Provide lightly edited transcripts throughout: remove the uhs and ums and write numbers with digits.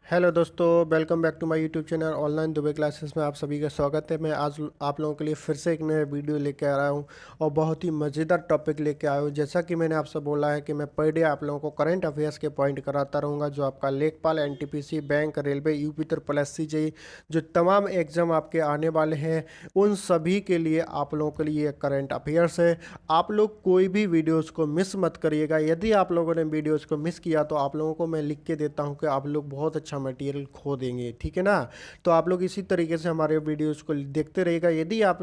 Hello दोस्तों, welcome back to my YouTube channel online Dube classes में आप सभी का स्वागत है। मैं आज आप लोगों के लिए फिर से एक नया वीडियो लेके आ रहा हूं और बहुत ही मज़ेदार टॉपिक लेके आया हूं। जैसा कि मैंने आपसे बोला है कि मैं पर डे आप लोगों को करंट अफेयर्स के पॉइंट कराता रहूंगा, जो आपका लेखपाल, NTPC, bank, railway, UP triple S C JE, जो तमाम एग्ज़ाम आपके आने वाले हैं उन सभी के लिए आप लोगों के लिए करंट अफेयर्स है। आप लोग कोई भी वीडियोज़ को मिस मत करिएगा। यदि आप लोगों ने वीडियोज़ को मिस किया तो आप लोगों को मैं लिख के देता हूं कि आप लोग बहुत अच्छा मटेरियल खो देंगे, ठीक है ना। तो आप लोग इसी तरीके से हमारे वीडियोस को देखते रहिएगा। यदि आप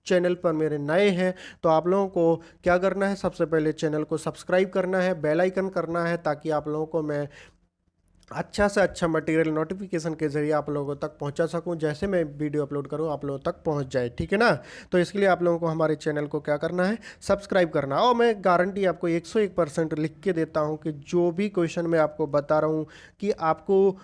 चैनल पर मेरे नए हैं तो आप लोगों को क्या करना है, सबसे पहले चैनल को सब्सक्राइब करना है, बेल आइकन करना है, ताकि आप लोगों को मैं अच्छा से अच्छा मटेरियल नोटिफिकेशन के जरिए आप लोगों तक पहुंचा सकूं। जैसे मैं वीडियो अपलोड करूं आप लोगों तक पहुंच जाए, ठीक है ना। तो इसके लिए आप लोगों को हमारे चैनल को क्या करना है, सब्सक्राइब करना है। और मैं गारंटी आपको 101% लिख के देता हूं कि जो भी क्वेश्चन मैं आपको बता रहा हूं कि आपको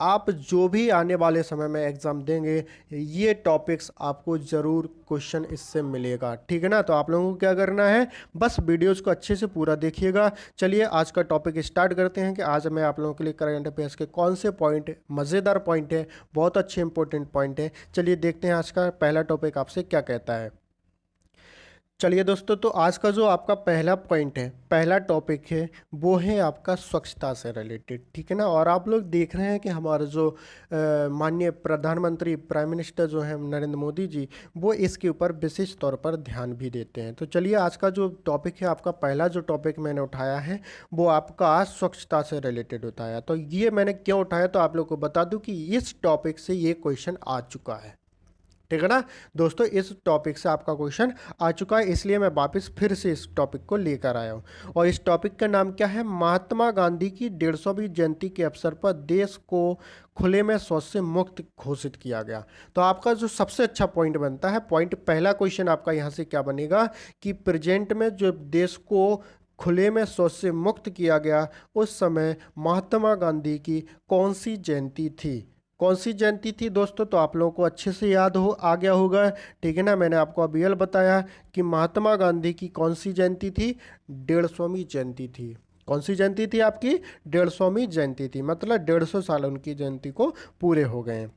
आप जो भी आने वाले समय में एग्ज़ाम देंगे ये टॉपिक्स आपको ज़रूर क्वेश्चन इससे मिलेगा, ठीक है ना। तो आप लोगों को क्या करना है, बस वीडियोस को अच्छे से पूरा देखिएगा। चलिए आज का टॉपिक स्टार्ट करते हैं कि आज मैं आप लोगों के लिए करंट अफेयर्स के कौन से पॉइंट, मज़ेदार पॉइंट है, बहुत अच्छे इंपॉर्टेंट पॉइंट है। चलिए देखते हैं आज का पहला टॉपिक आपसे क्या कहता है। चलिए दोस्तों, तो आज का जो आपका पहला पॉइंट है, पहला टॉपिक है, वो है आपका स्वच्छता से रिलेटेड, ठीक है ना। और आप लोग देख रहे हैं कि हमारे जो माननीय प्रधानमंत्री, प्राइम मिनिस्टर जो है नरेंद्र मोदी जी, वो इसके ऊपर विशेष तौर पर ध्यान भी देते हैं। तो चलिए आज का जो टॉपिक है, आपका पहला जो टॉपिक मैंने उठाया है वो आपका स्वच्छता से रिलेटेड उठाया। तो ये मैंने क्यों उठाया, तो आप लोग को बता दूं कि इस टॉपिक से ये क्वेश्चन आ चुका है, ठीक है ना दोस्तों। इस टॉपिक से आपका क्वेश्चन आ चुका है, इसलिए मैं वापस फिर से इस टॉपिक को लेकर आया हूँ। और इस टॉपिक का नाम क्या है, महात्मा गांधी की 150वीं जयंती के अवसर पर देश को खुले में शौच से मुक्त घोषित किया गया। तो आपका जो सबसे अच्छा पॉइंट बनता है, पॉइंट पहला क्वेश्चन आपका यहाँ से क्या बनेगा कि प्रेजेंट में जो देश को खुले में शौच से मुक्त किया गया उस समय महात्मा गांधी की कौन सी जयंती थी। कौन सी जयंती थी दोस्तों, तो आप लोगों को अच्छे से याद हो आ गया होगा, ठीक है ना। मैंने आपको अभी बताया कि महात्मा गांधी की कौन सी जयंती थी, 150वीं जयंती थी। कौन सी जयंती थी आपकी, 150वीं जयंती थी, मतलब 150 साल उनकी जयंती को पूरे हो गए हैं।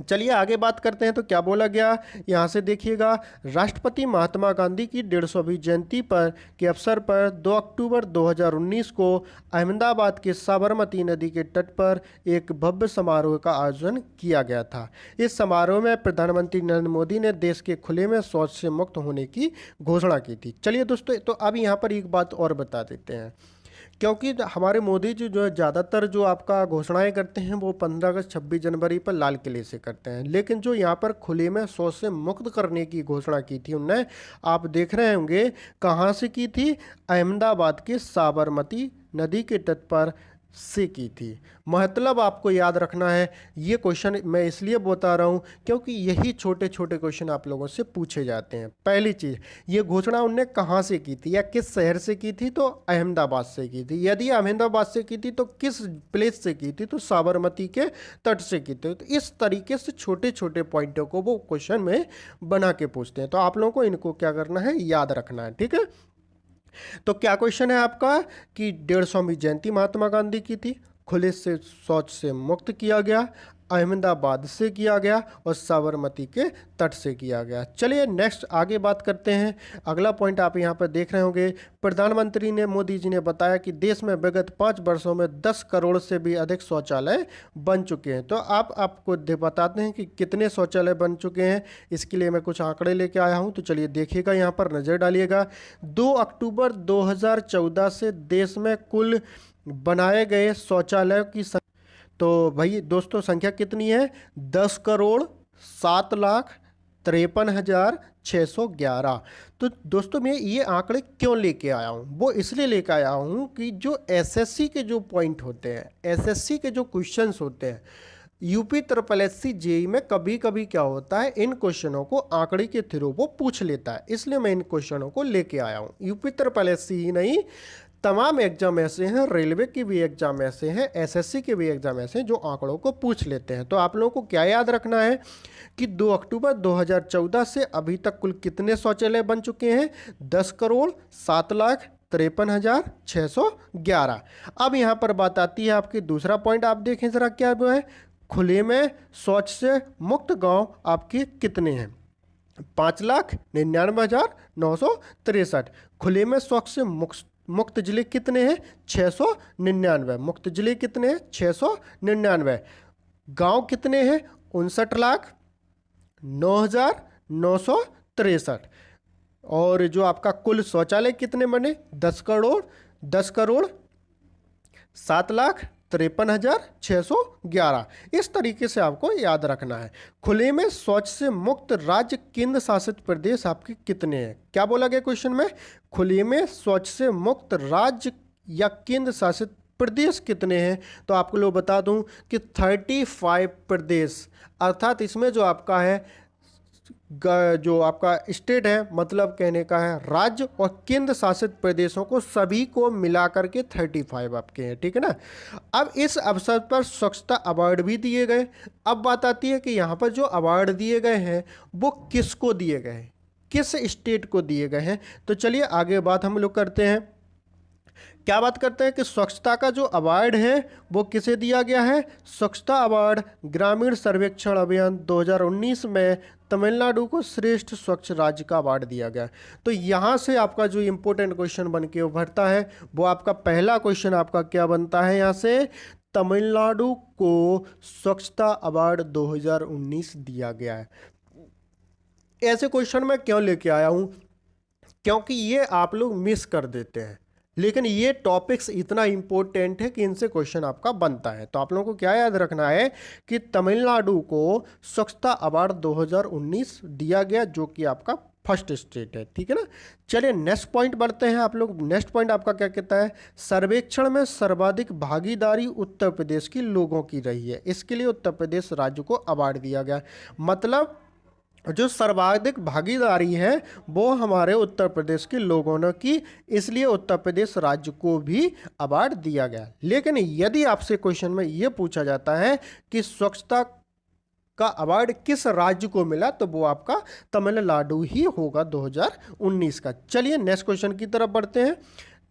चलिए आगे बात करते हैं। तो क्या बोला गया, यहाँ से देखिएगा, राष्ट्रपति महात्मा गांधी की 150वीं जयंती पर के अवसर पर 2 अक्टूबर 2019 को अहमदाबाद के साबरमती नदी के तट पर एक भव्य समारोह का आयोजन किया गया था। इस समारोह में प्रधानमंत्री नरेंद्र मोदी ने देश के खुले में शौच से मुक्त होने की घोषणा की थी। चलिए दोस्तों, तो अब यहाँ पर एक बात और बता देते हैं, क्योंकि हमारे मोदी जी जो है ज़्यादातर जो आपका घोषणाएं करते हैं वो 15 अगस्त 26 जनवरी पर लाल किले से करते हैं, लेकिन जो यहाँ पर खुले में शौच से मुक्त करने की घोषणा की थी उनने, आप देख रहे होंगे कहाँ से की थी, अहमदाबाद के साबरमती नदी के तट पर से की थी। मतलब आपको याद रखना है, ये क्वेश्चन मैं इसलिए बता रहा हूँ क्योंकि यही छोटे छोटे क्वेश्चन आप लोगों से पूछे जाते हैं। पहली चीज़, ये घोषणा उनने कहाँ से की थी या किस शहर से की थी, तो अहमदाबाद से की थी। यदि अहमदाबाद से की थी तो किस प्लेस से की थी, तो साबरमती के तट से की थी। तो इस तरीके से छोटे छोटे पॉइंटों को वो क्वेश्चन में बना के पूछते हैं। तो आप लोगों को इनको क्या करना है, याद रखना है, ठीक है। तो क्या क्वेश्चन है आपका कि 150वीं जयंती महात्मा गांधी की थी, खुले से शौच से मुक्त किया गया, अहमदाबाद से किया गया और साबरमती के तट से किया गया। चलिए नेक्स्ट आगे बात करते हैं। अगला पॉइंट आप यहाँ पर देख रहे होंगे, प्रधानमंत्री ने, मोदी जी ने बताया कि देश में विगत 5 वर्षों में 10 करोड़ से भी अधिक शौचालय बन चुके हैं। तो आप आपको बताते हैं कि कितने शौचालय बन चुके हैं। इसके लिए मैं कुछ आंकड़े लेके आया हूँ, तो चलिए देखिएगा, यहाँ पर नज़र डालिएगा। 2 अक्टूबर 2014 से देश में कुल बनाए गए शौचालयों की, तो भाई दोस्तों संख्या कितनी है, 10,07,53,611। तो दोस्तों मैं ये आंकड़े क्यों लेके आया हूँ, वो इसलिए लेके आया हूँ कि जो एसएससी के जो पॉइंट होते हैं, एसएससी के जो क्वेश्चंस होते हैं, यूपी ट्रिपल एससी जेई में कभी कभी क्या होता है, इन क्वेश्चनों को आंकड़े के थ्रू वो पूछ लेता है, इसलिए मैं इन क्वेश्चनों को लेके आया हूँ। यूपी ट्रिपल एससी ही नहीं, तमाम एग्जाम ऐसे हैं, रेलवे की भी एग्जाम ऐसे हैं, एसएससी के भी एग्जाम ऐसे हैं जो आंकड़ों को पूछ लेते हैं। तो आप लोगों को क्या याद रखना है कि 2 अक्टूबर 2014 से अभी तक कुल कितने शौचालय बन चुके हैं, 10 करोड़ 7 लाख 53,611। अब यहाँ पर बात आती है आपकी दूसरा पॉइंट, आप देखें ज़रा क्या वो है, खुले में शौच से मुक्त गांव आपके कितने हैं? 5,99,963। खुले में शौच से मुक्त जिले कितने हैं? 699। मुक्त जिले कितने हैं? 699। गांव कितने हैं? 59,09,963। और जो आपका कुल शौचालय कितने बने? 10,07,53,611। इस तरीके से आपको याद रखना है। खुले में शौच से मुक्त राज्य केंद्र शासित प्रदेश आपके कितने हैं? क्या बोला गया क्वेश्चन में? खुले में शौच से मुक्त राज्य या केंद्र शासित प्रदेश कितने हैं? तो आपको लोग बता दूं कि 35 प्रदेश, अर्थात इसमें जो आपका है जो आपका स्टेट है, मतलब कहने का है राज्य और केंद्र शासित प्रदेशों को सभी को मिलाकर के 35 आपके हैं, ठीक है ना। अब इस अवसर पर स्वच्छता अवार्ड भी दिए गए। अब बात आती है कि यहाँ पर जो अवार्ड दिए गए हैं वो किसको दिए गए हैं, किस स्टेट को दिए गए हैं। तो चलिए आगे बात हम लोग करते हैं। क्या बात करते हैं कि स्वच्छता का जो अवार्ड है वो किसे दिया गया है? स्वच्छता अवार्ड ग्रामीण सर्वेक्षण अभियान 2019 में तमिलनाडु को श्रेष्ठ स्वच्छ राज्य का अवार्ड दिया गया। तो यहाँ से आपका जो इम्पोर्टेंट क्वेश्चन बन के उभरता है वो आपका पहला क्वेश्चन आपका क्या बनता है यहाँ से? तमिलनाडु को स्वच्छता अवार्ड 2019 दिया गया है। ऐसे क्वेश्चन मैं क्यों लेके आया हूँ? क्योंकि ये आप लोग मिस कर देते हैं, लेकिन ये टॉपिक्स इतना इम्पोर्टेंट है कि इनसे क्वेश्चन आपका बनता है। तो आप लोगों को क्या याद रखना है कि तमिलनाडु को स्वच्छता अवार्ड 2019 दिया गया, जो कि आपका फर्स्ट स्टेट है, ठीक है ना। चलिए नेक्स्ट पॉइंट बढ़ते हैं। आप लोग नेक्स्ट पॉइंट आपका क्या कहता है? सर्वेक्षण में सर्वाधिक भागीदारी उत्तर प्रदेश के लोगों की रही है, इसके लिए उत्तर प्रदेश राज्य को अवार्ड दिया गया। मतलब जो सर्वाधिक भागीदारी है वो हमारे उत्तर प्रदेश के लोगों ने की, इसलिए उत्तर प्रदेश राज्य को भी अवार्ड दिया गया। लेकिन यदि आपसे क्वेश्चन में ये पूछा जाता है कि स्वच्छता का अवार्ड किस राज्य को मिला, तो वो आपका तमिलनाडु ही होगा 2019 का। चलिए नेक्स्ट क्वेश्चन की तरफ बढ़ते हैं।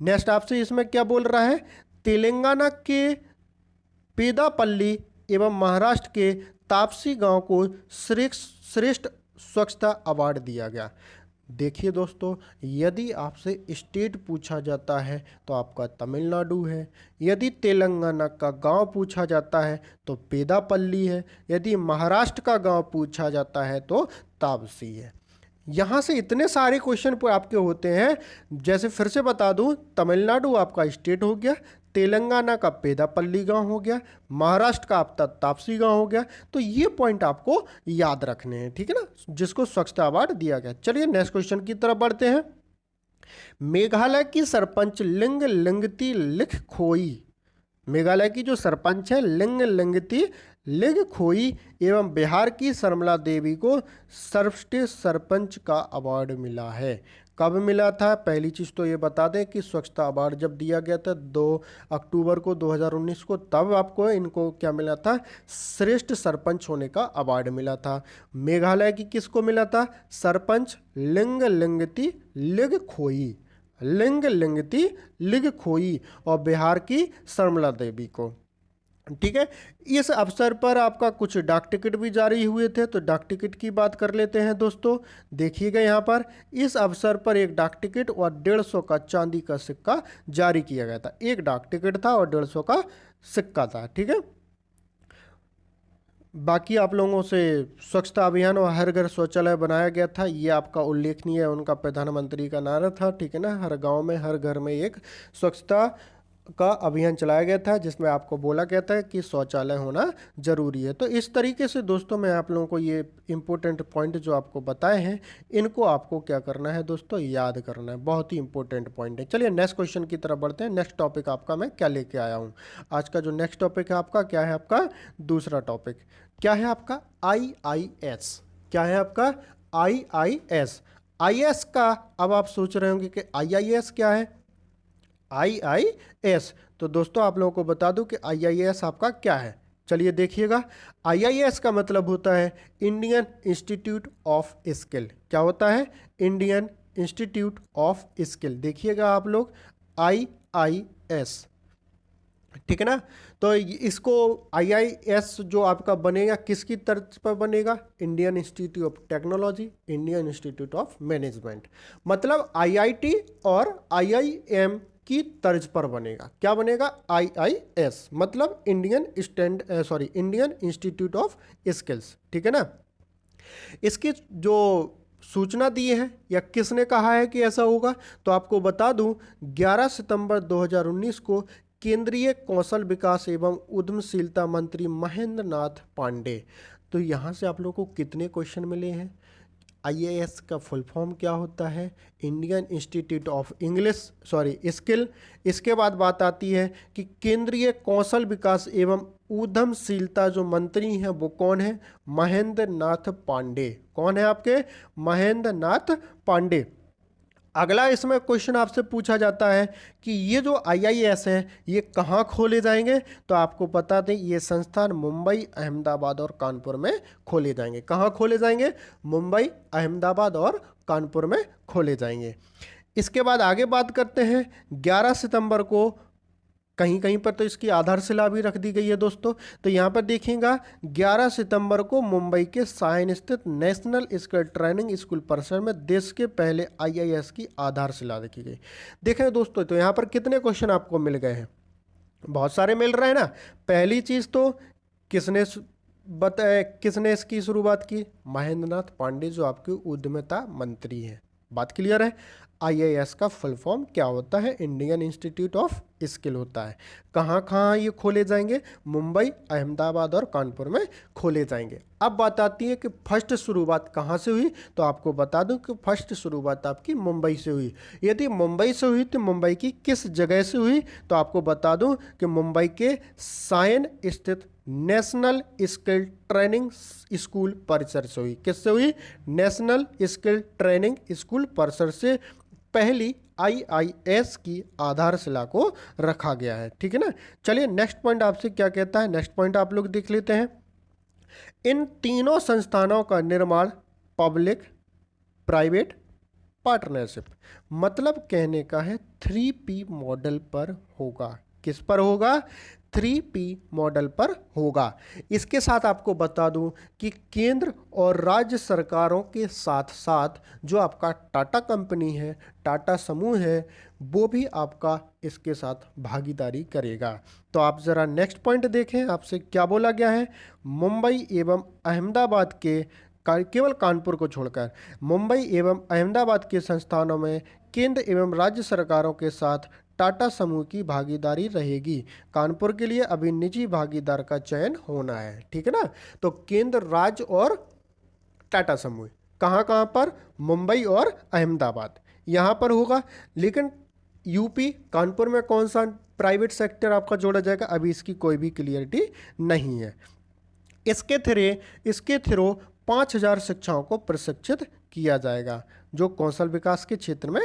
नेक्स्ट आपसे इसमें क्या बोल रहा है? तेलंगाना के पेदापल्ली एवं महाराष्ट्र के तापसी गांव को श्रेष्ठ स्वच्छता अवार्ड दिया गया। देखिए दोस्तों, यदि आपसे स्टेट पूछा जाता है तो आपका तमिलनाडु है, यदि तेलंगाना का गांव पूछा जाता है तो पेदापल्ली है, यदि महाराष्ट्र का गांव पूछा जाता है तो तापसी है। यहाँ से इतने सारे क्वेश्चन आपके होते हैं। जैसे फिर से बता दूं, तमिलनाडु आपका स्टेट हो गया, तेलंगाना का पेदापल्ली गांव हो गया, महाराष्ट्र का आपका तापसी गांव हो गया। तो ये पॉइंट आपको याद रखने हैं, ठीक है ना, जिसको स्वच्छता अवार्ड दिया गया। चलिए नेक्स्ट क्वेश्चन की तरफ बढ़ते हैं। मेघालय की सरपंच लिंग लिंगती लिख खोई, मेघालय की जो सरपंच है लिंग लिंगती लिग खोई एवं बिहार की शर्मिला देवी को सर्वश्रेष्ठ सरपंच का अवार्ड मिला है। कब मिला था? पहली चीज़ तो ये बता दें कि स्वच्छता अवार्ड जब दिया गया था 2 अक्टूबर को 2019 को, तब आपको इनको क्या मिला था? श्रेष्ठ सरपंच होने का अवार्ड मिला था। मेघालय की किसको मिला था? सरपंच लिंग लिंगती लिग खोई, लिंग लिंगती लिग खोई, और बिहार की शर्मिला देवी को, ठीक है। इस अवसर पर आपका कुछ डाक टिकट भी जारी हुए थे, तो डाक टिकट की बात कर लेते हैं दोस्तों। देखिएगा यहाँ पर इस अवसर पर एक डाक टिकट और 150 का चांदी का सिक्का जारी किया गया था। एक डाक टिकट था और 150 का सिक्का था, ठीक है। बाकी आप लोगों से स्वच्छता अभियान और हर घर शौचालय बनाया गया था, ये आपका उल्लेखनीय है, उनका प्रधानमंत्री का नारा था, ठीक है ना। हर गांव में हर घर में एक स्वच्छता का अभियान चलाया गया था, जिसमें आपको बोला गया था कि शौचालय होना ज़रूरी है। तो इस तरीके से दोस्तों मैं आप लोगों को ये इम्पोर्टेंट पॉइंट जो आपको बताए हैं, इनको आपको क्या करना है दोस्तों? याद करना है। बहुत ही इंपॉर्टेंट पॉइंट है। चलिए नेक्स्ट क्वेश्चन की तरफ बढ़ते हैं। नेक्स्ट टॉपिक आपका मैं क्या लेके आया हूँ? आज का जो नेक्स्ट टॉपिक है आपका क्या है? आपका दूसरा टॉपिक क्या है? आपका IIS। क्या है आपका? IIS। IS का अब आप सोच रहे होंगे कि IIS क्या है? IIS, तो दोस्तों आप लोगों को बता दूं कि IIS आपका क्या है। चलिए देखिएगा, IIS का मतलब होता है इंडियन इंस्टीट्यूट ऑफ स्किल। क्या होता है? Indian institute of skill. देखिएगा आप लोग, IIS, ठीक है ना। तो इसको IIS जो आपका बनेगा किसकी तर्ज पर बनेगा? Indian institute of technology, Indian institute of management, मतलब IIT और IIM की तर्ज पर बनेगा। क्या बनेगा? IIS, मतलब इंडियन इंस्टीट्यूट ऑफ स्किल्स, ठीक है ना। इसकी जो सूचना दी है या किसने कहा है कि ऐसा होगा, तो आपको बता दूं 11 सितंबर 2019 को केंद्रीय कौशल विकास एवं उद्यमशीलता मंत्री महेंद्र नाथ पांडे। तो यहाँ से आप लोगों को कितने क्वेश्चन मिले हैं? IIS का फुल फॉर्म क्या होता है? Indian institute of skill. इसके बाद बात आती है कि केंद्रीय कौशल विकास एवं उद्यमशीलता जो मंत्री हैं वो कौन है? महेंद्र नाथ पांडे। कौन है आपके? महेंद्र नाथ पांडे। अगला इसमें क्वेश्चन आपसे पूछा जाता है कि ये जो IIS है ये कहाँ खोले जाएंगे, तो आपको बता दें ये संस्थान मुंबई, अहमदाबाद और कानपुर में खोले जाएंगे। कहाँ खोले जाएंगे? मुंबई, अहमदाबाद और कानपुर में खोले जाएंगे। इसके बाद आगे बात करते हैं 11 सितंबर को कहीं कहीं पर तो इसकी आधारशिला भी रख दी गई है दोस्तों। तो यहाँ पर देखिएगा 11 सितंबर को मुंबई के साइन स्थित नेशनल स्किल ट्रेनिंग स्कूल परिसर में देश के पहले IIS की आधारशिला रखी गई। देखें दोस्तों, तो यहाँ पर कितने क्वेश्चन आपको मिल गए हैं? बहुत सारे मिल रहे हैं ना। पहली चीज़ तो किसने इसकी शुरुआत की? महेंद्र नाथ पांडे, जो आपके उद्यमिता मंत्री हैं। बात क्लियर है। IIS का फुल फॉर्म क्या होता है? इंडियन इंस्टीट्यूट ऑफ स्किल होता है। कहाँ कहाँ ये खोले जाएंगे? मुंबई, अहमदाबाद और कानपुर में खोले जाएंगे। अब बात आती है कि फर्स्ट शुरुआत कहाँ से हुई, तो आपको बता दूं कि फर्स्ट शुरुआत आपकी मुंबई से हुई। यदि मुंबई से हुई तो मुंबई की किस जगह से हुई, तो आपको बता दूं कि मुंबई के सायन स्थित नेशनल स्किल ट्रेनिंग स्कूल परिसर से हुई। किससे हुई? नेशनल स्किल ट्रेनिंग स्कूल परिसर से पहली IIS की आधारशिला को रखा गया है, ठीक है ना। चलिए नेक्स्ट पॉइंट आपसे क्या कहता है, नेक्स्ट पॉइंट आप लोग देख लेते हैं। इन तीनों संस्थानों का निर्माण पब्लिक प्राइवेट पार्टनरशिप, मतलब कहने का है 3P मॉडल पर होगा। किस पर होगा? 3P मॉडल पर होगा। इसके साथ आपको बता दूं कि केंद्र और राज्य सरकारों के साथ साथ जो आपका टाटा कंपनी है, टाटा समूह है, वो भी आपका इसके साथ भागीदारी करेगा। तो आप ज़रा नेक्स्ट पॉइंट देखें, आपसे क्या बोला गया है। मुंबई एवं अहमदाबाद के केवल कानपुर को छोड़कर मुंबई एवं अहमदाबाद के संस्थानों में केंद्र एवं राज्य सरकारों के साथ टाटा समूह की भागीदारी रहेगी। कानपुर के लिए अभी निजी भागीदार का चयन होना है, ठीक है ना। तो केंद्र, राज्य और टाटा समूह कहाँ कहाँ पर? मुंबई और अहमदाबाद यहाँ पर होगा। लेकिन यूपी कानपुर में कौन सा प्राइवेट सेक्टर आपका जोड़ा जाएगा, अभी इसकी कोई भी क्लियरिटी नहीं है। इसके थ्रू 5000 शिक्षाओं को प्रशिक्षित किया जाएगा जो कौशल विकास के क्षेत्र में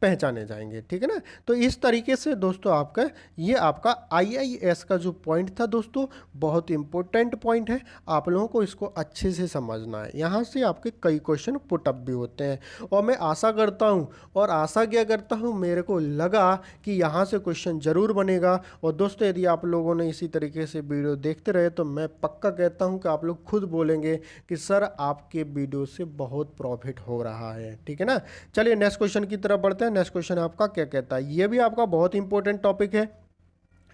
पहचाने जाएंगे, ठीक है ना। तो इस तरीके से दोस्तों आपका IIS का जो पॉइंट था दोस्तों, बहुत इंपॉर्टेंट पॉइंट है। आप लोगों को इसको अच्छे से समझना है। यहाँ से आपके कई क्वेश्चन पुटअप भी होते हैं और मैं आशा करता हूँ और आशा क्या करता हूँ, मेरे को लगा कि यहाँ से क्वेश्चन ज़रूर बनेगा। और दोस्तों यदि आप लोगों ने इसी तरीके से वीडियो देखते रहे तो मैं पक्का कहता हूँ कि आप लोग खुद बोलेंगे कि सर आपके वीडियो से बहुत प्रॉफिट हो रहा है, ठीक है ना। चलिए नेक्स्ट क्वेश्चन की तरफ बढ़ते हैं। नेक्स्ट क्वेश्चन आपका क्या कहता है, ये भी आपका बहुत इंपॉर्टेंट टॉपिक है,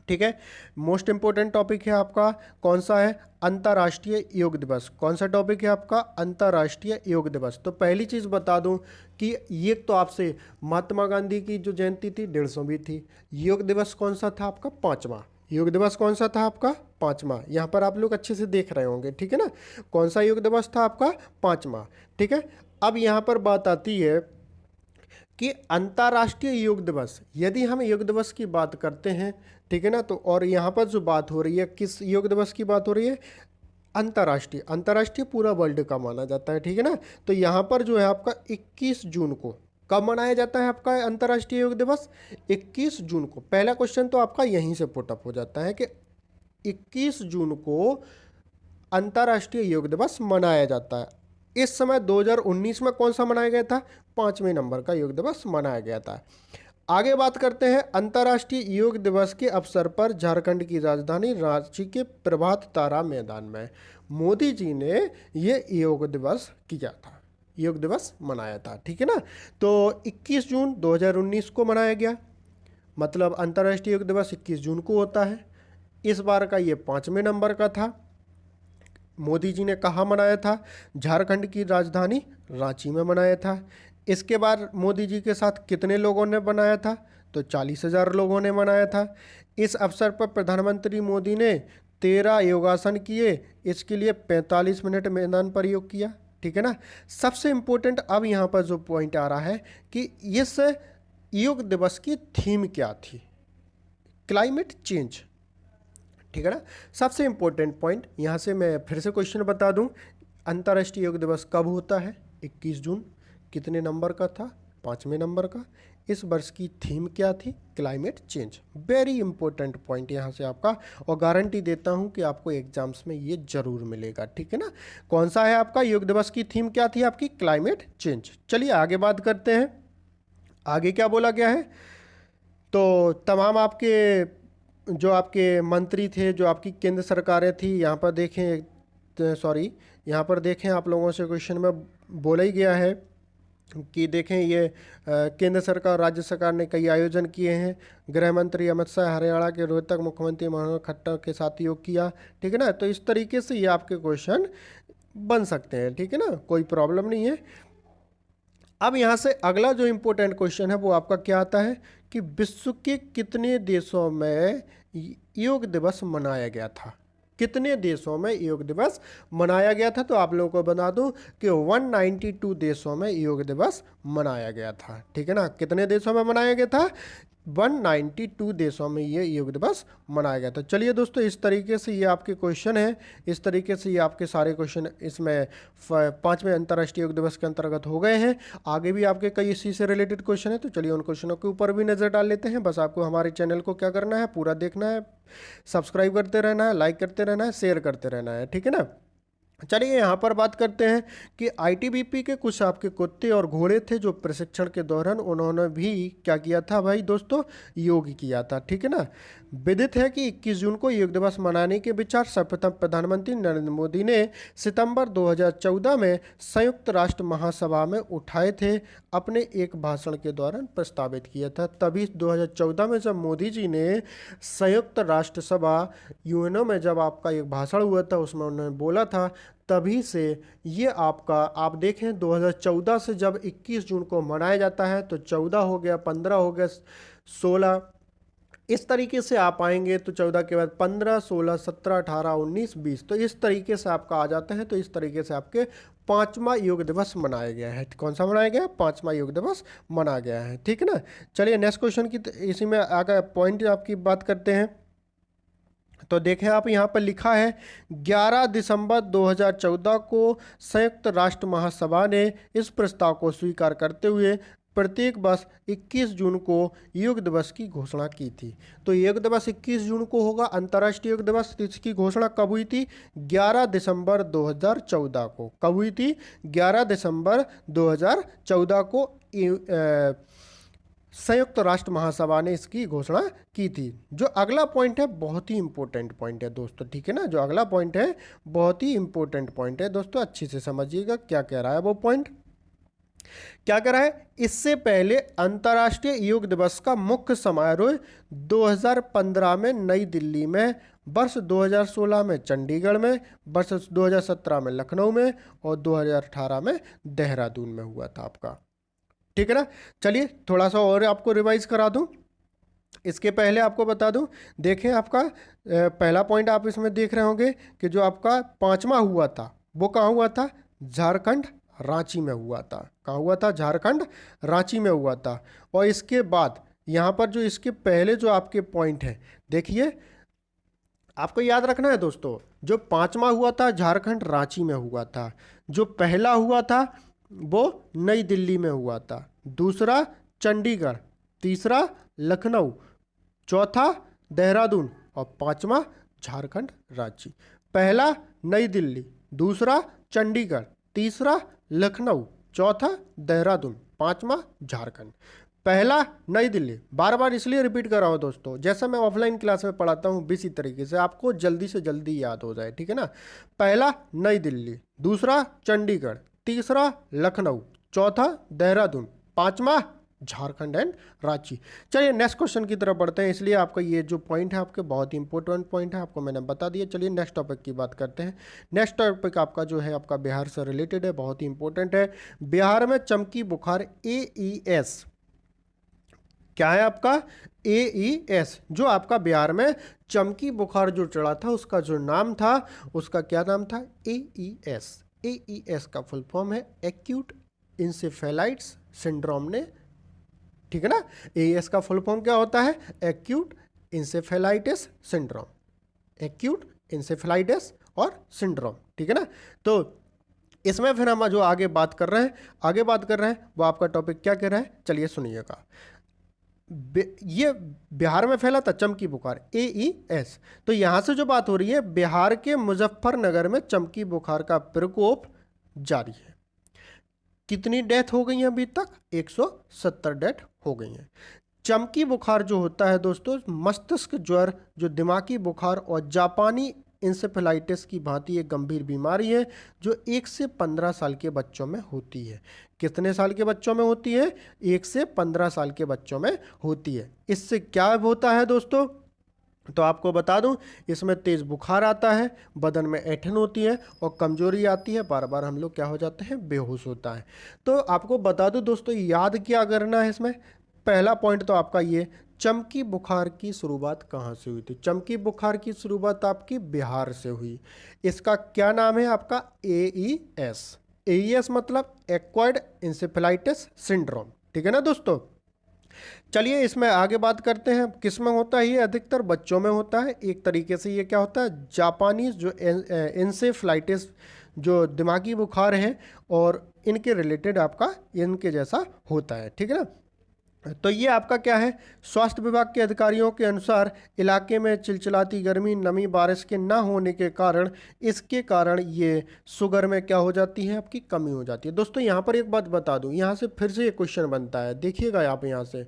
ठीक है। मोस्ट इंपॉर्टेंट टॉपिक है आपका, कौन सा है? अंतर्राष्ट्रीय योग दिवस। कौन सा टॉपिक है आपका? अंतर्राष्ट्रीय योग दिवस। तो पहली चीज बता दूं कि ये तो आपसे महात्मा गांधी की जो जयंती थी 150वीं थी। योग दिवस कौन सा था आपका? 5वां। योग दिवस कौन सा था आपका? 5वां। यहाँ पर आप लोग अच्छे से देख रहे होंगे, ठीक है ना। कौन सा योग दिवस था आपका? 5वां, ठीक है। अब यहाँ पर बात आती है कि अंतर्राष्ट्रीय योग दिवस, यदि हम योग दिवस की बात करते हैं, ठीक है ना, तो और यहाँ पर जो बात हो रही है, किस योग दिवस की बात हो रही है? अंतर्राष्ट्रीय पूरा वर्ल्ड का माना जाता है, ठीक है ना। तो यहाँ पर जो है आपका 21 जून को कब मनाया जाता है आपका अंतर्राष्ट्रीय योग दिवस? 21 जून को। पहला क्वेश्चन तो आपका यहीं से पुटअप हो जाता है कि 21 जून को अंतर्राष्ट्रीय योग दिवस मनाया जाता है। इस समय 2019 में कौन सा मनाया गया था? 5वें नंबर का योग दिवस मनाया गया था। आगे बात करते हैं अंतर्राष्ट्रीय योग दिवस के अवसर पर झारखंड की राजधानी रांची के प्रभात तारा मैदान में मोदी जी ने ये योग दिवस किया था, योग दिवस मनाया था। ठीक है ना। तो 21 जून 2019 को मनाया गया, मतलब अंतर्राष्ट्रीय योग दिवस 21 जून को होता है। इस बार का ये 5वें नंबर का था। मोदी जी ने कहाँ मनाया था? झारखंड की राजधानी रांची में मनाया था। इसके बाद मोदी जी के साथ कितने लोगों ने मनाया था? तो 40,000 लोगों ने मनाया था। इस अवसर पर प्रधानमंत्री मोदी ने 13 योगासन किए। इसके लिए 45 मिनट मैदान पर योग किया। ठीक है ना। सबसे इम्पोर्टेंट अब यहाँ पर जो पॉइंट आ रहा है कि इस योग दिवस की थीम क्या थी? Climate change. ठीक है ना। सबसे इम्पोर्टेंट पॉइंट यहाँ से मैं फिर से क्वेश्चन बता दूं, अंतर्राष्ट्रीय योग दिवस कब होता है? 21 जून। कितने नंबर का था? 5वें नंबर का। इस वर्ष की थीम क्या थी? Climate change. Very important point यहाँ से आपका, और गारंटी देता हूँ कि आपको एग्जाम्स में ये जरूर मिलेगा। ठीक है ना। कौन सा है आपका? योग दिवस की थीम क्या थी आपकी? Climate change. चलिए आगे बात करते हैं, आगे क्या बोला गया है। तो तमाम आपके जो आपके मंत्री थे, जो आपकी केंद्र सरकारें थी, यहाँ पर देखें, सॉरी यहाँ पर देखें, आप लोगों से क्वेश्चन में बोला ही गया है कि देखें ये केंद्र सरकार, राज्य सरकार ने कई आयोजन किए हैं। गृह मंत्री अमित शाह हरियाणा के रोहतक, मुख्यमंत्री मनोहर खट्टर के साथ योग किया। ठीक है ना। तो इस तरीके से ये आपके क्वेश्चन बन सकते हैं। ठीक है ना, कोई प्रॉब्लम नहीं है। अब यहाँ से अगला जो इम्पोर्टेंट क्वेश्चन है वो आपका क्या आता है कि विश्व के कितने देशों में योग दिवस मनाया गया था? कितने देशों में योग दिवस मनाया गया था? तो आप लोगों को बता दूं कि 192 देशों में योग दिवस मनाया गया था। ठीक है ना। कितने देशों में मनाया गया था? 192 देशों में ये योग दिवस मनाया गया था। चलिए दोस्तों, इस तरीके से ये आपके क्वेश्चन हैं, इस तरीके से ये आपके सारे क्वेश्चन इसमें 5वें अंतर्राष्ट्रीय योग दिवस के अंतर्गत हो गए हैं। आगे भी आपके कई इसी से रिलेटेड क्वेश्चन है, तो चलिए उन क्वेश्चनों के ऊपर भी नज़र डाल लेते हैं। बस आपको हमारे चैनल को क्या करना है? पूरा देखना है, सब्सक्राइब करते रहना है, लाइक करते रहना है, शेयर करते रहना है। ठीक है ना। चलिए यहाँ पर बात करते हैं कि आईटीबीपी के कुछ आपके कुत्ते और घोड़े थे जो प्रशिक्षण के दौरान उन्होंने भी क्या किया था भाई दोस्तों? योग किया था। ठीक है ना। विदित है कि 21 जून को योग दिवस मनाने के विचार सर्वप्रथम प्रधानमंत्री नरेंद्र मोदी ने सितंबर 2014 में संयुक्त राष्ट्र महासभा में उठाए थे, अपने एक भाषण के दौरान प्रस्तावित किया था। तभी 2014 में जब मोदी जी ने संयुक्त राष्ट्र सभा यूएनओ में जब आपका एक भाषण हुआ था, उसमें उन्होंने बोला था, तभी से ये आपका आप देखें 2014 से जब 21 जून को मनाया जाता है तो 14 हो गया, 15 हो गया, 16, इस तरीके से आप आएंगे तो 14 के बाद 15, 16, 17, 18, 19, 20, तो इस तरीके से आपका आ जाता है। तो इस तरीके से आपके 5वां योग दिवस मनाया गया है। कौन सा मनाया गया है? 5वां योग दिवस मनाया गया है। ठीक है ना। चलिए नेक्स्ट क्वेश्चन की इसी में आगे पॉइंट आपकी बात करते हैं। तो देखें आप यहाँ पर लिखा है 11 दिसंबर 2014 को संयुक्त राष्ट्र महासभा ने इस प्रस्ताव को स्वीकार करते हुए प्रत्येक वर्ष 21 जून को योग दिवस की घोषणा की थी। तो योग दिवस 21 जून को होगा, अंतर्राष्ट्रीय योग दिवस। इसकी घोषणा कब हुई थी? 11 दिसंबर 2014 को। कब हुई थी? 11 दिसंबर 2014 को संयुक्त राष्ट्र महासभा ने इसकी घोषणा की थी। जो अगला पॉइंट है बहुत ही इंपॉर्टेंट पॉइंट है दोस्तों। ठीक है ना। जो अगला पॉइंट है बहुत ही इंपॉर्टेंट पॉइंट है दोस्तों, अच्छे से समझिएगा क्या कह रहा है वो पॉइंट। क्या कह रहा है? इससे पहले अंतर्राष्ट्रीय योग दिवस का मुख्य समारोह 2015 में नई दिल्ली में, वर्ष 2016 में चंडीगढ़ में, वर्ष 2017 में लखनऊ में और 2018 में देहरादून में हुआ था आपका। ठीक है ना। चलिए थोड़ा सा और आपको रिवाइज करा दूं। इसके पहले आपको बता दूं, देखें आपका पहला पॉइंट आप इसमें देख रहे होंगे कि जो आपका 5वां हुआ था वो कहाँ हुआ था? झारखंड रांची में हुआ था। कहाँ हुआ था? झारखंड रांची में हुआ था। और इसके बाद यहाँ पर जो इसके पहले जो आपके पॉइंट है, देखिए आपको याद रखना है दोस्तों, जो 5वां हुआ था झारखंड रांची में हुआ था, जो पहला हुआ था वो नई दिल्ली में हुआ था, दूसरा चंडीगढ़, तीसरा लखनऊ, चौथा देहरादून और 5वां झारखंड रांची। पहला नई दिल्ली, दूसरा चंडीगढ़, तीसरा लखनऊ, चौथा देहरादून, 5वां झारखंड। पहला नई दिल्ली, बार बार इसलिए रिपीट कर रहा हूँ दोस्तों, जैसा मैं ऑफलाइन क्लास में पढ़ाता हूँ इसी तरीके से आपको जल्दी से जल्दी याद हो जाए, ठीक है ना। पहला नई दिल्ली, दूसरा चंडीगढ़, तीसरा लखनऊ, चौथा देहरादून, पांचवा झारखंड एंड रांची। चलिए नेक्स्ट क्वेश्चन की तरफ बढ़ते हैं, इसलिए आपका ये जो पॉइंट है आपके बहुत ही इंपॉर्टेंट पॉइंट है, आपको मैंने बता दिया। चलिए नेक्स्ट टॉपिक की बात करते हैं। नेक्स्ट टॉपिक आपका जो है आपका बिहार से रिलेटेड है, बहुत ही इंपॉर्टेंट है। बिहार में चमकी बुखार AES, क्या है आपका AES, जो आपका बिहार में चमकी बुखार जो चढ़ा था उसका जो नाम था, उसका क्या नाम था, AES। AES का फुल फॉर्म है एक्यूट इंसेफेलाइटिस सिंड्रोम ने, ठीक है ना। AES का फुल फॉर्म क्या होता है, acute encephalitis syndrome, acute encephalitis और सिंड्रोम, ठीक है ना। तो इसमें फिर हम जो आगे बात कर रहे हैं वो आपका टॉपिक क्या कह रहा है, चलिए सुनिएगा। ये बिहार में फैला था चमकी बुखार AES, तो यहां से जो बात हो रही है, बिहार के मुजफ्फरनगर में चमकी बुखार का प्रकोप जारी है। कितनी डेथ हो गई है अभी तक, 170 डेथ हो गई हैं। चमकी बुखार जो होता है दोस्तों, मस्तिष्क ज्वर, जो दिमागी बुखार और जापानी इंसेफेलाइटिस की भांति एक गंभीर बीमारी है जो 1 से 15 साल के बच्चों में होती है। कितने साल के बच्चों में होती है, 1 से 15 साल के बच्चों में होती है। इससे क्या होता है दोस्तों, तो आपको बता दूं, इसमें तेज बुखार आता है, बदन में ऐंठन होती है और कमजोरी आती है, बार बार हम लोग क्या हो जाते हैं, बेहोश होता है। तो आपको बता दूं दोस्तों, याद क्या करना है इसमें, पहला पॉइंट तो आपका ये, चमकी बुखार की शुरुआत कहाँ से हुई थी। चमकी बुखार की शुरुआत आपकी बिहार से हुई। इसका क्या नाम है आपका AES। AES मतलब एक्वायर्ड इंसेफेलाइटिस सिंड्रोम, ठीक है ना दोस्तों। चलिए इसमें आगे बात करते हैं, किस में होता है ये, अधिकतर बच्चों में होता है। एक तरीके से ये क्या होता है, जापानीज जो इंसेफ्लाइटिस जो दिमागी बुखार है और इनके रिलेटेड आपका इनके जैसा होता है, ठीक है ना। तो ये आपका क्या है, स्वास्थ्य विभाग के अधिकारियों के अनुसार इलाके में चिलचिलाती गर्मी, नमी, बारिश के ना होने के कारण, इसके कारण ये शुगर में क्या हो जाती है, आपकी कमी हो जाती है। दोस्तों यहाँ पर एक बात बता दूं, यहाँ से फिर से एक क्वेश्चन बनता है, देखिएगा आप यहाँ से,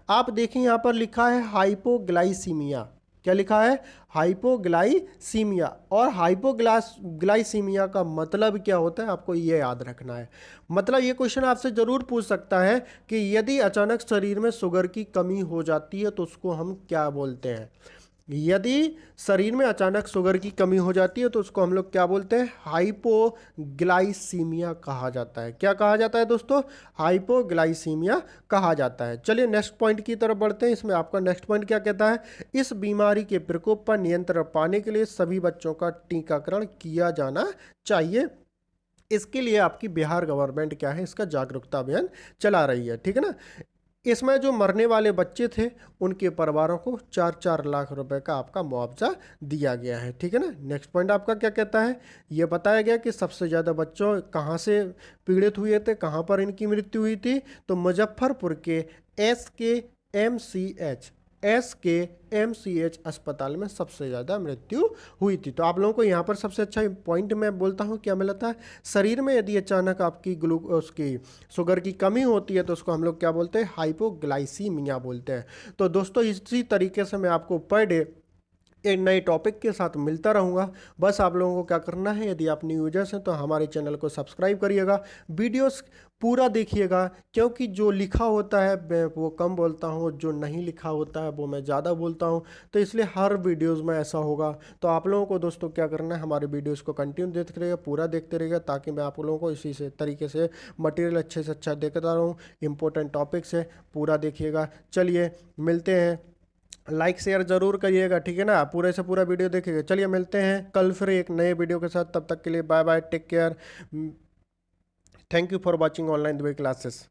आप देखिए यहाँ पर लिखा है हाइपोग्लाइसीमिया, क्या लिखा है, हाइपोग्लाइसीमिया। और हाइपोग्लाइसीमिया का मतलब क्या होता है, आपको ये याद रखना है। मतलब ये क्वेश्चन आपसे जरूर पूछ सकता है कि यदि अचानक शरीर में शुगर की कमी हो जाती है तो उसको हम क्या बोलते हैं। यदि शरीर में अचानक शुगर की कमी हो जाती है तो उसको हम लोग क्या बोलते हैं, हाइपोग्लाइसीमिया कहा जाता है। क्या कहा जाता है दोस्तों, हाइपोग्लाइसीमिया कहा जाता है। चलिए नेक्स्ट पॉइंट की तरफ बढ़ते हैं। इसमें आपका नेक्स्ट पॉइंट क्या कहता है, इस बीमारी के प्रकोप पर नियंत्रण पाने के लिए सभी बच्चों का टीकाकरण किया जाना चाहिए। इसके लिए आपकी बिहार गवर्नमेंट क्या है, इसका जागरूकता अभियान चला रही है, ठीक है ना। इसमें जो मरने वाले बच्चे थे उनके परिवारों को 4-4 लाख रुपए का आपका मुआवजा दिया गया है, ठीक है ना। नेक्स्ट पॉइंट आपका क्या कहता है, ये बताया गया कि सबसे ज़्यादा बच्चों कहाँ से पीड़ित हुए थे, कहाँ पर इनकी मृत्यु हुई थी, तो मुजफ्फरपुर के SKMCH अस्पताल में सबसे ज़्यादा मृत्यु हुई थी। तो आप लोगों को यहाँ पर सबसे अच्छा पॉइंट मैं बोलता हूँ क्या मिलता है, शरीर में यदि अचानक आपकी ग्लूकोज की शुगर की कमी होती है तो उसको हम लोग क्या बोलते हैं, हाइपोग्लाइसीमिया बोलते हैं। तो दोस्तों इसी तरीके से मैं आपको पर डे एक नए टॉपिक के साथ मिलता रहूँगा। बस आप लोगों को क्या करना है, यदि आप न्यू यूजर्स हैं तो हमारे चैनल को सब्सक्राइब करिएगा, वीडियोस पूरा देखिएगा, क्योंकि जो लिखा होता है मैं वो कम बोलता हूँ, जो नहीं लिखा होता है वो मैं ज़्यादा बोलता हूँ, तो इसलिए हर वीडियोज़ में ऐसा होगा। तो आप लोगों को दोस्तों क्या करना है, हमारे वीडियोज़ को कंटिन्यू देखते रहिएगा, पूरा देखते रहिएगा, ताकि मैं आप लोगों को इसी से तरीके से मटेरियल अच्छे से अच्छा देता रहूँ। इंपॉर्टेंट टॉपिक्स है, पूरा देखिएगा। चलिए मिलते हैं, लाइक शेयर जरूर करिएगा, ठीक है ना, पूरे से पूरा वीडियो देखिएगा। चलिए मिलते हैं कल फिर एक नए वीडियो के साथ, तब तक के लिए bye bye, take care, thank you for watching online Dube classes.